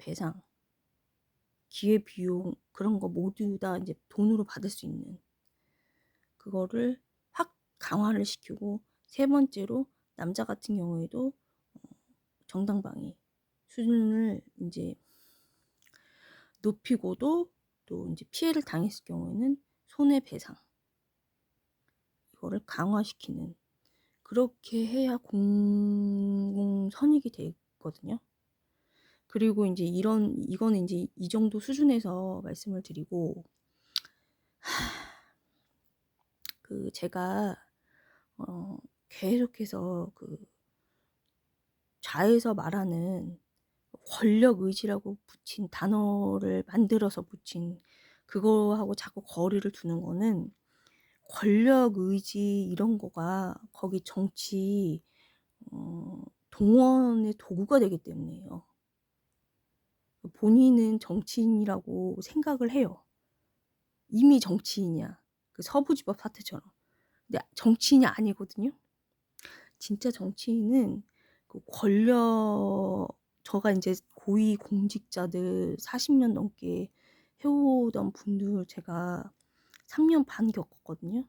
손해배상, 기회비용 그런 거 모두 다 이제 돈으로 받을 수 있는 그거를 확 강화를 시키고, 세 번째로 남자 같은 경우에도 정당방위 수준을 인제 높이고도, 또 인제 피해를 당했을 경우에는 손해배상 이거를 강화시키는, 그렇게 해야 공공선익이 되거든요. 그리고 인제 이거는 인제 이 정도 수준에서 말씀을 드리고, 제가 어 계속해서 좌에서 말하는 권력 의지라고 붙인 단어를 만들어서 붙인 그거하고 자꾸 거리를 두는 거는, 권력 의지 이런 거가 거기 정치 동원의 도구가 되기 때문이에요. 본인은 정치인이라고 생각을 해요. 이미 정치인이야. 그 서부지법 사태처럼. 근데 정치인이 아니거든요. 진짜 정치인은 권력, 저가 인제 고위 공직자들 40년 넘게 해오던 분들 제가 3년 반 겪었거든요.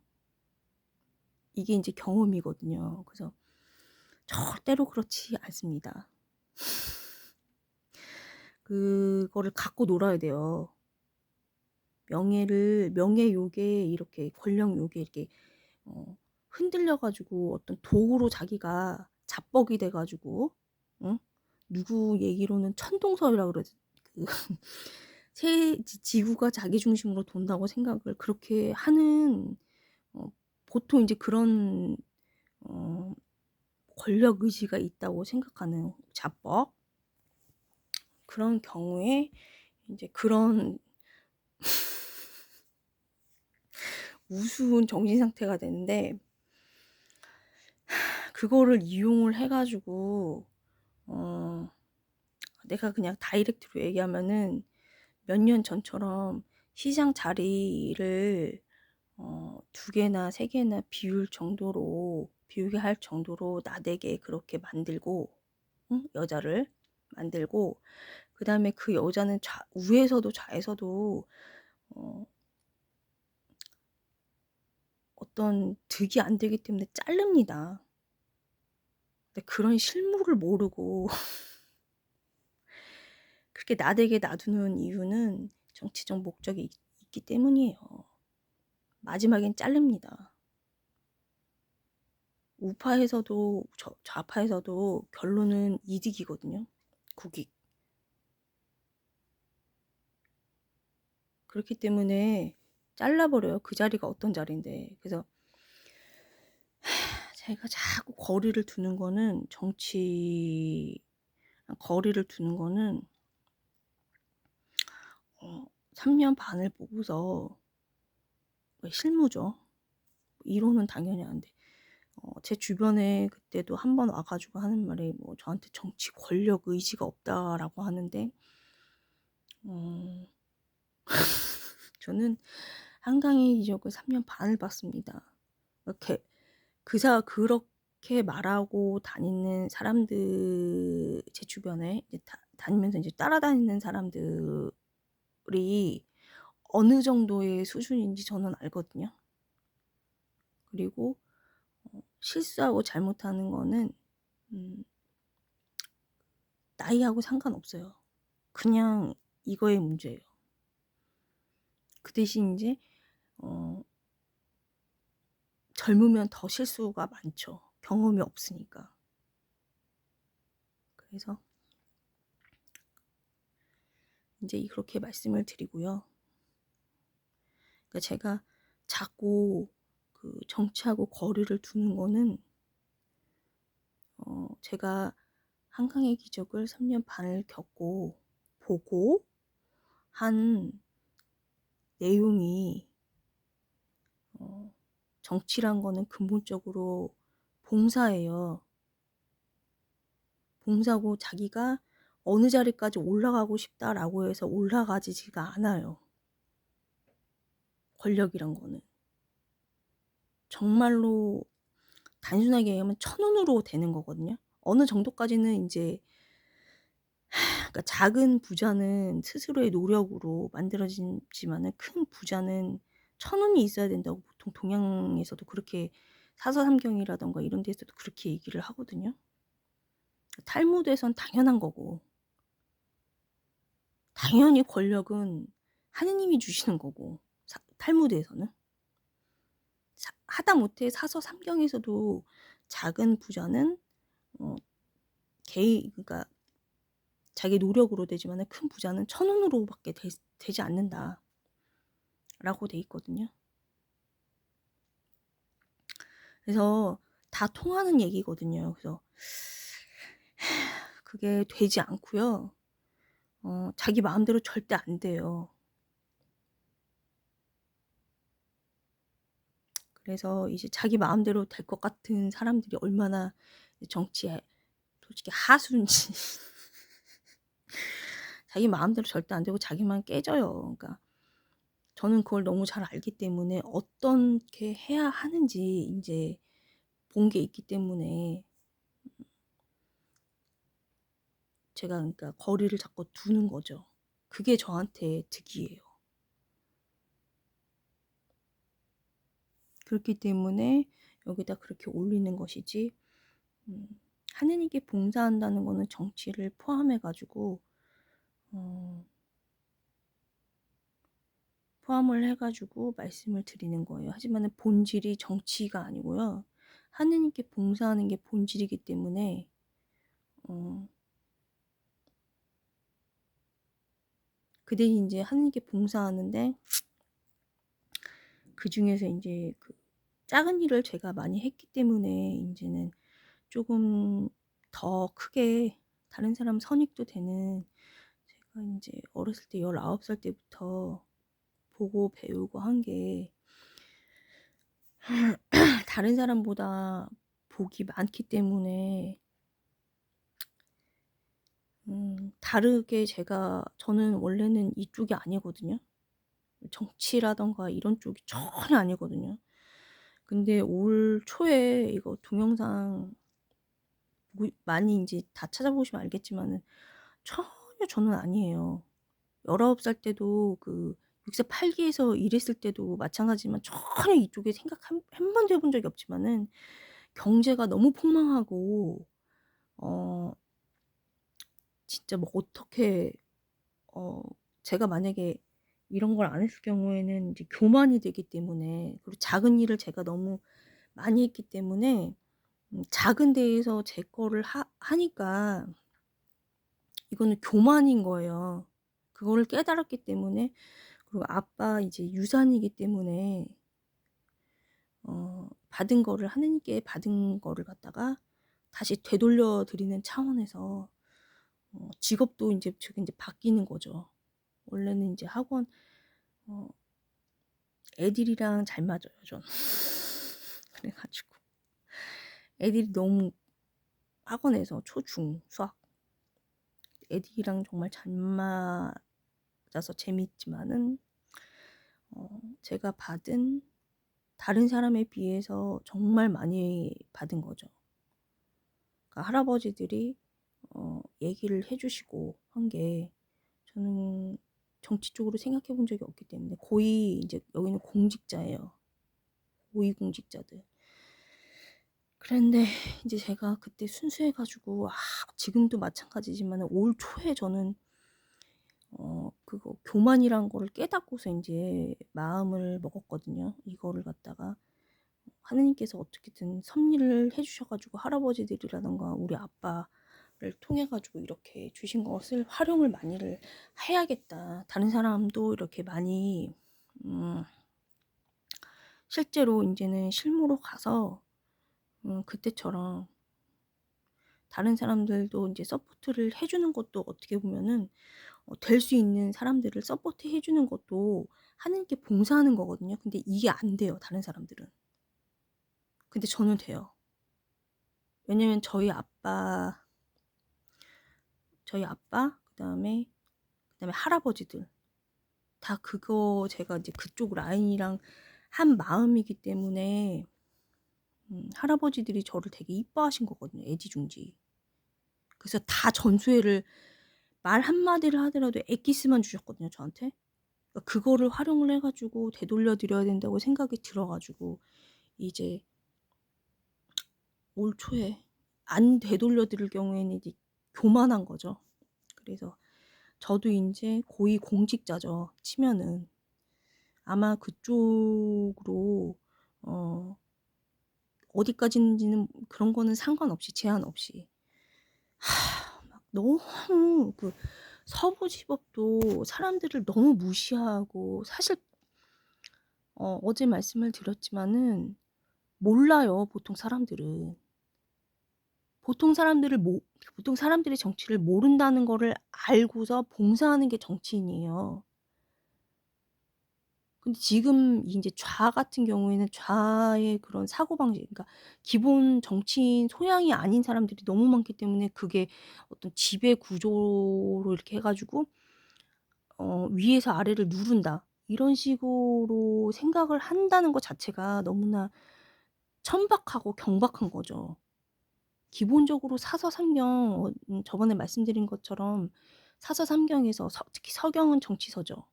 이게 인제 경험이거든요. 그래서 절대로 그렇지 않습니다. 그거를 갖고 놀아야 돼요. 명예욕에 이렇게, 권력욕에 이렇게 흔들려 가지고 어떤 도구로 자기가 자뻑이 돼 가지고, 응? 누구 얘기로는 천동설이라 그러지. 그 세 지 지구가 자기 중심으로 돈다고 생각을 그렇게 하는, 어 보통 이제 그런 어 권력 의지가 있다고 생각하는 자뻑, 그런 경우에 인제 그런 우스운 정신 상태가 되는데, 그거를 이용을 해 가지고 어 내가 그냥 다이렉트로 얘기하면은, 몇 년 전처럼 시장 자리를 2 개나 3 개나 비우게 할 정도로 나대게 그렇게 만들고, 응? 여자를 만들고, 그다음에 그 여자는 우에서도 좌에서도 어 어떤 득이 안 되기 때문에 자릅니다. 근데 그런 실물을 모르고 그렇게 나대게 놔두는 이유는 정치적 목적이 있기 때문이에요. 마지막엔 자릅니다. 우파에서도 좌파에서도 결론은 이득이거든요. 국익. 그렇기 때문에 잘라 버려요. 그 자리가 어떤 자리인데. 그래서 제가 자꾸 거리를 두는 거는 3년 반을 보고서, 왜 실무죠. 이론은 당연히 안 돼. 제 주변에 그때도 한 번 와 가지고 하는 말이, 뭐 저한테 "정치 권력 의지가 없다."라고 하는데, 어 저는 한강의 이적을 3년 반을 봤습니다. 이렇게 그렇게 말하고 다니는 사람들, 제 주변에 이제 다니면서 이제 따라다니는 사람들이 어느 정도의 수준인지 저는 알거든요. 그리고 실수하고 잘못하는 거는 음 나이하고 상관없어요. 그냥 이거의 문제예요. 그 대신 인제 어 젊으면 더 실수가 많죠, 경험이 없으니까. 그래서 인제 그렇게 말씀을 드리고요. 그러니까 제가 자꾸 정치하고 거리를 두는 거는, 제가 한강의 기적을 3년 반을 겪고 보고 한 내용이, 정치란 거는 근본적으로 봉사예요. 봉사고, 자기가 '어느 자리까지 올라가고 싶다.'라고 해서 올라가지지가 않아요, 권력이란 거는. 정말로 단순하게 얘기하면 천운으로 되는 거거든요. 어느 정도까지는 인제 그러니까 작은 부자는 스스로의 노력으로 만들어지지만은 큰 부자는 천운이 있어야 된다고 보통 동양에서도 그렇게 사서삼경이라든가 이런 데서도 그렇게 얘기를 하거든요. 탈무드에선 당연한 거고 당연히 권력은 하느님이 주시는 거고 탈무드에서는. 하다못해 사서삼경에서도 작은 부자는 어 개인 그러니까 자기 노력으로 되지만은 큰 부자는 천운으로밖에 되지 않는다라고 돼 있거든요. 그래서 다 통하는 얘기거든요. 그래서 그게 되지 않고요. 자기 마음대로 절대 안 돼요. 그래서 이제 자기 마음대로 될 것 같은 사람들이 얼마나 정치에 솔직히 하수인지 자기 마음대로 절대 안 되고 자기만 깨져요. 그러니까 저는 그걸 너무 잘 알기 때문에 어떻게 해야 하는지 인제 본 게 있기 때문에 제가 그러니까 거리를 자꾸 두는 거죠. 그게 저한테 득이에요. 그렇기 때문에 여기다 그렇게 올리는 것이지 음 하느님께 봉사한다는 거는 정치를 포함해 가지고 어 포함을 해 가지고 말씀을 드리는 거예요. 하지만은 본질이 정치가 아니고요. 하느님께 봉사하는 게 본질이기 때문에 어 그들이 인제 하느님께 봉사하는데 그중에서 인제 그 작은 일을 제가 많이 했기 때문에 인제는 쪼금 더 크게 다른 사람 선익도 되는 제가 인제 어렸을 때 19살 때부터 보고 배우고 한 게 다른 사람보다 복이 많기 때문에 다르게 저는 원래는 이쪽이 아니거든요. 정치라든가 이런 쪽이 전혀 아니거든요. 근데 올 초에 이거 동영상 많이 인제 다 찾아보시면 알겠지만은 전혀 저는 아니에요. 19살 때도 그 6세 8 기에서 일했을 때도 마찬가지지만 전혀 이쪽에 생각 한 번도 해본 적이 없지만은 경제가 너무 폭망하고 어 진짜 뭐 어떻게 어 제가 만약에 이런 걸 안 했을 경우에는 이제 교만이 되기 때문에 그리고 작은 일을 제가 너무 많이 했기 때문에 작은 데에서 제 거를 하니까 이거는 교만인 거예요. 그거를 깨달았기 때문에 그리고 아빠 이제 유산이기 때문에 받은 거를 하느님께 받은 거를 갖다가 다시 되돌려 드리는 차원에서 직업도 인제 제가 인제 바뀌는 거죠. 원래는 인제 학원 어 애들이랑 잘 맞아요 저는. 그래 가지고 애들이 너무 학원에서 초, 중, 수학 애들이랑 정말 잘 맞아서 재미있지만은 제가 받은 다른 사람에 비해서 정말 많이 받은 거죠. 그러니까 할아버지들이 얘기를 해 주시고 한 게 저는 정치 쪽으로 생각해 본 적이 없기 때문에 고위 인제 여기는 공직자예요. 고위 공직자들. 그랬는데 인제 제가 그때 순수해 가지고 지금도 마찬가지지만은 올 초에 저는 그거 교만이란 거를 깨닫고서 인제 마음을 먹었거든요. 이거를 갖다가 하느님께서 어떻게든 섭리를 해 주셔 가지고 할아버지들이라든가 우리 아빠를 통해 가지고 이렇게 주신 것을 활용을 많이를 해야겠다. 다른 사람도 이렇게 많이 음 실제로 인제는 실무로 가서 그때처럼 다른 사람들도 인제 서포트를 해 주는 것도 어떻게 보면은 될 수 있는 사람들을 서포트해 주는 것도 하느님께 봉사하는 거거든요. 근데 이게 안 돼요, 다른 사람들은. 근데 저는 돼요. 왜냐면 저희 아빠 그다음에 할아버지들 다 그거 제가 이제 그쪽 라인이랑 한 마음이기 때문에 할아버지들이 저를 되게 이뻐하신 거거든요, 애지중지. 그래서 다 전수회를 말 한마디를 하더라도 엑기스만 주셨거든요, 저한테. 그러니까 그거를 활용을 해 가지고 되돌려 드려야 된다고 생각이 들어 가지고 이제 올 초에 안 되돌려 드릴 경우에는 이제 교만한 거죠. 그래서 저도 인제 고위 공직자죠, 치면은. 아마 그쪽으로 어 어디까지인지는 그런 거는 상관없이 제한 없이 막 너무 그 서부지법도 사람들을 너무 무시하고 사실 어제 말씀을 드렸지만은 몰라요, 보통 사람들은. 보통 사람들을 모 보통 사람들이 정치를 모른다는 거를 알고서 봉사하는 게 정치인이에요. 근데 지금 인제 좌 같은 경우에는 좌의 그런 사고방식, 그러니까 기본 정치인 소양이 아닌 사람들이 너무 많기 때문에 그게 어떤 지배 구조로 이렇게 해 가지고 위에서 아래를 누른다, 이런 식으로 생각을 한다는 것 자체가 너무나 천박하고 경박한 거죠. 기본적으로 사서삼경 저번에 말씀드린 것처럼 사서삼경에서 특히 서경은 정치서죠.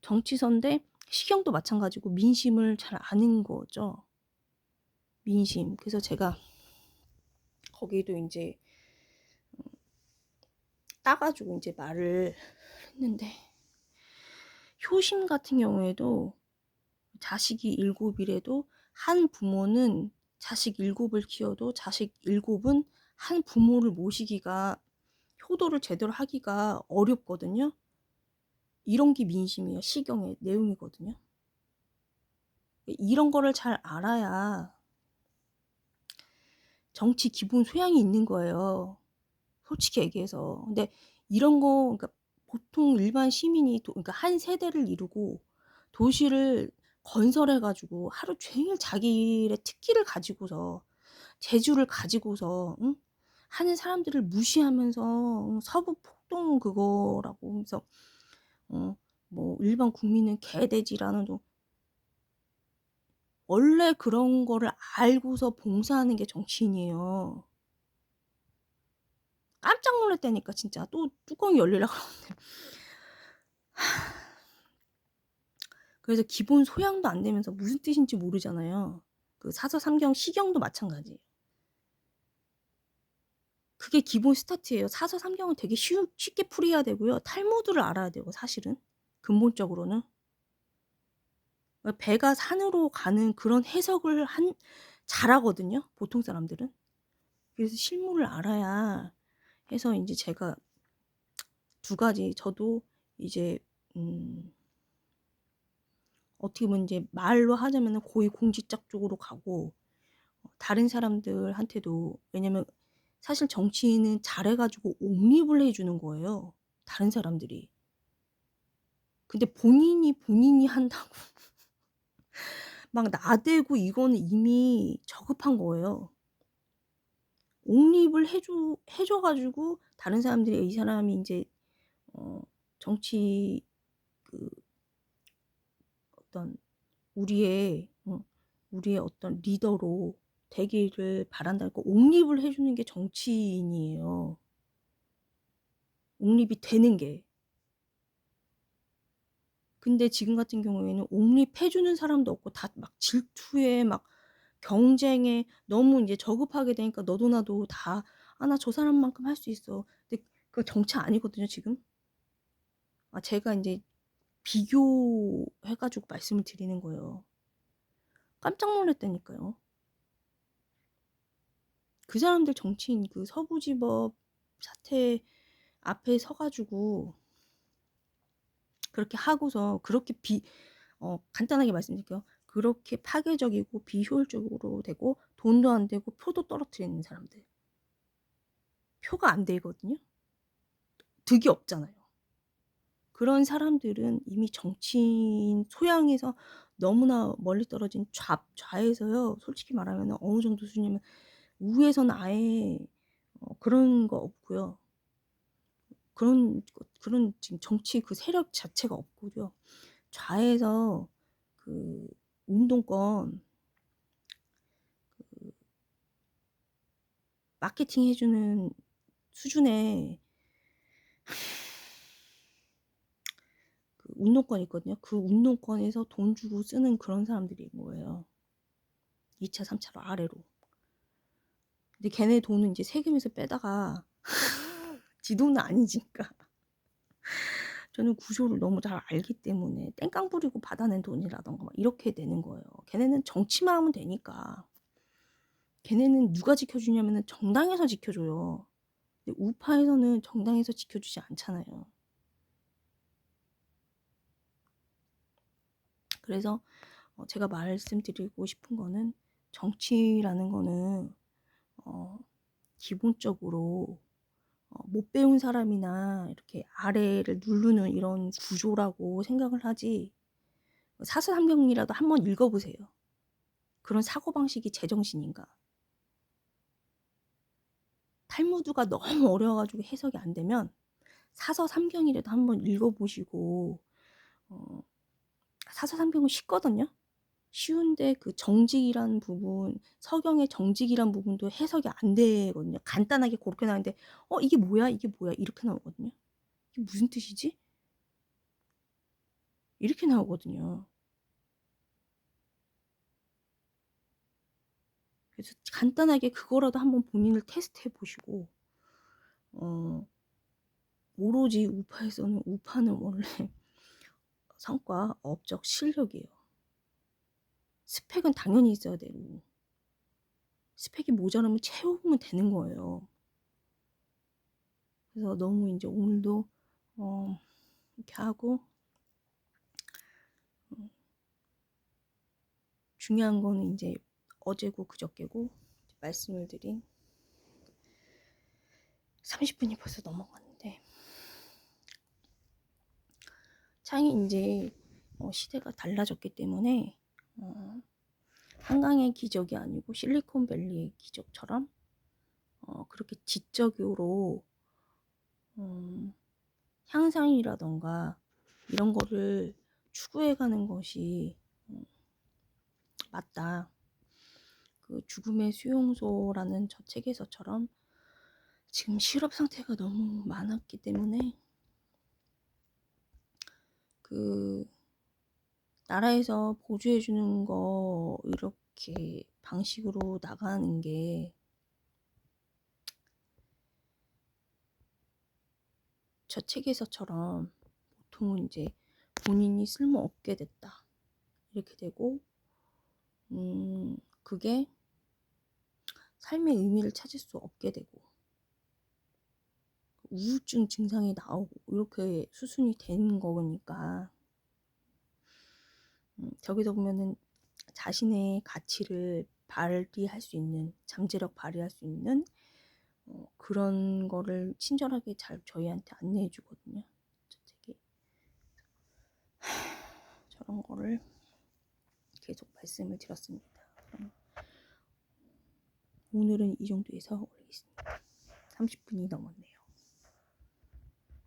정치서인데 시경도 마찬가지고 민심을 잘 아는 거죠. 민심. 그래서 제가 거기도 인제 따 가지고 인제 말을 했는데, 효심 같은 경우에도 자식이 7 이래도 한 부모는 자식 7을 키워도 자식 7은 한 부모를 모시기가, 효도를 제대로 하기가 어렵거든요. 이런 게 민심이에요. 시경의 내용이거든요. 이런 거를 잘 알아야 정치 기본 소양이 있는 거예요, 솔직히 얘기해서. 근데 이런 거, 그러니까 보통 일반 시민이 그러니까 한 세대를 이루고 도시를 건설해 가지고 하루 종일 자기의 특기를 가지고서 재주를 가지고서 하는 사람들을 무시하면서 서부 폭동 그거라고 하면서 어 뭐 일반 국민은 개돼지라는, 원래 그런 거를 알고서 봉사하는 게 정치인이에요. 깜짝 놀랐다니까 진짜. 또 뚜껑이 열리려고 그러는데. 그래서 기본 소양도 안 되면서 무슨 뜻인지 모르잖아요. 그 사서삼경 시경도 마찬가지예요. 그게 기본 스타트예요. 사서삼경은 되게 쉽게 풀이해야 되고요. 탈무드를 알아야 되고 사실은 근본적으로는. 배가 산으로 가는 그런 해석을 잘하거든요, 보통 사람들은. 그래서 실무를 알아야 해서 인제 제가 두 가지, 저도 이제 음 어떻게 보면 인제 말로 하자면은 고위공직자 쪽으로 가고 다른 사람들한테도, 왜냐면 사실 정치인은 잘해 가지고 옹립을 해 주는 거예요, 다른 사람들이. 근데 본인이 한다고 막 나대고 이거는 이미 저급한 거예요. 옹립을 해 줘 가지고 다른 사람들이 이 사람이 인제 어 정치 그 어떤 우리의 우리의 어떤 리더로 되기를 바란다고 옹립을 해 주는 게 정치인이에요, 옹립이 되는 게. 근데 지금 같은 경우에는 옹립해 주는 사람도 없고 다 막 질투에 막 경쟁에 너무 인제 저급하게 되니까 너도 나도 다 '아 나 저 사람만큼 할 수 있어.' 근데 그거 정치 아니거든요, 지금. 제가 인제 비교해 가지고 말씀을 드리는 거예요. 깜짝 놀랐다니까요. 그 사람들 정치인 그 서부지법 사태 앞에 서 가지고 그렇게 하고서 그렇게 간단하게 말씀드릴게요. 그렇게 파괴적이고 비효율적으로 되고 돈도 안 되고 표도 떨어뜨리는 사람들. 표가 안 되거든요. 득이 없잖아요. 그런 사람들은 이미 정치인 소양에서 너무나 멀리 떨어진 좌에서요. 솔직히 말하면은 어느 정도 수준이면 우에서는 아예 그런 거 없고요. 그런 지금 정치 그 세력 자체가 없고요. 좌에서 그 운동권 마케팅 해 주는 수준의 그 운동권 있거든요. 그 운동권에서 돈 주고 쓰는 그런 사람들인 거예요. 2차, 3차로 아래로. 근데 걔네 돈은 이제 세금에서 빼다가 지 돈은 아니니까. 저는 구조를 너무 잘 알기 때문에 땡깡 부리고 받아낸 돈이라던가 막 이렇게 되는 거예요. 걔네는 정치만 하면 되니까. 걔네는 누가 지켜주냐면은 정당에서 지켜줘요. 근데 우파에서는 정당에서 지켜주지 않잖아요. 그래서 제가 말씀드리고 싶은 거는 정치라는 거는 기본적으로 못 배운 사람이나 이렇게 아래를 누르는 이런 구조라고 생각을 하지, 사서삼경이라도 한번 읽어보세요. 그런 사고방식이 제정신인가. 탈무드가 너무 어려워가지고 해석이 안 되면 사서삼경이라도 한번 읽어보시고, 사서삼경은 쉽거든요. 쉬운데 그 정직이란 부분, 서경의 정직이란 부분도 해석이 안 되거든요. 간단하게 그렇게 나오는데 이게 뭐야? 이게 뭐야? 이렇게 나오거든요. 이게 무슨 뜻이지? 이렇게 나오거든요. 그래서 간단하게 그거라도 한번 본인을 테스트해 보시고, 오로지 우파에서는, 우파는 원래 성과, 업적, 실력이에요. 스펙은 당연히 있어야 되고, 스펙이 모자라면 채우면 되는 거예요. 그래서 너무 이제 오늘도 이렇게 하고, 중요한 거는 이제 어제고 그저께고 말씀을 드린 30분이 벌써 넘어갔는데, 창이 이제 시대가 달라졌기 때문에 한강의 기적이 아니고 실리콘밸리의 기적처럼 그렇게 지적으로 향상이라던가 이런 거를 추구해가는 것이 맞다. 그 죽음의 수용소라는 저 책에서처럼 지금 실업 상태가 너무 많았기 때문에 그 나라에서 보조해 주는 거 이렇게 방식으로 나가는 게 저 책에서처럼 보통은 이제 본인이 쓸모없게 됐다 이렇게 되고, 그게 삶의 의미를 찾을 수 없게 되고 우울증 증상이 나오고 이렇게 수순이 되는 거니까, 저기서 보면은 자신의 가치를 발휘할 수 있는, 잠재력 발휘할 수 있는 그런 거를 친절하게 잘 저희한테 안내해 주거든요. 저 책이 저런 거를 계속 말씀을 드렸습니다. 오늘은 이 정도에서 올리겠습니다. 30분이 넘었네요.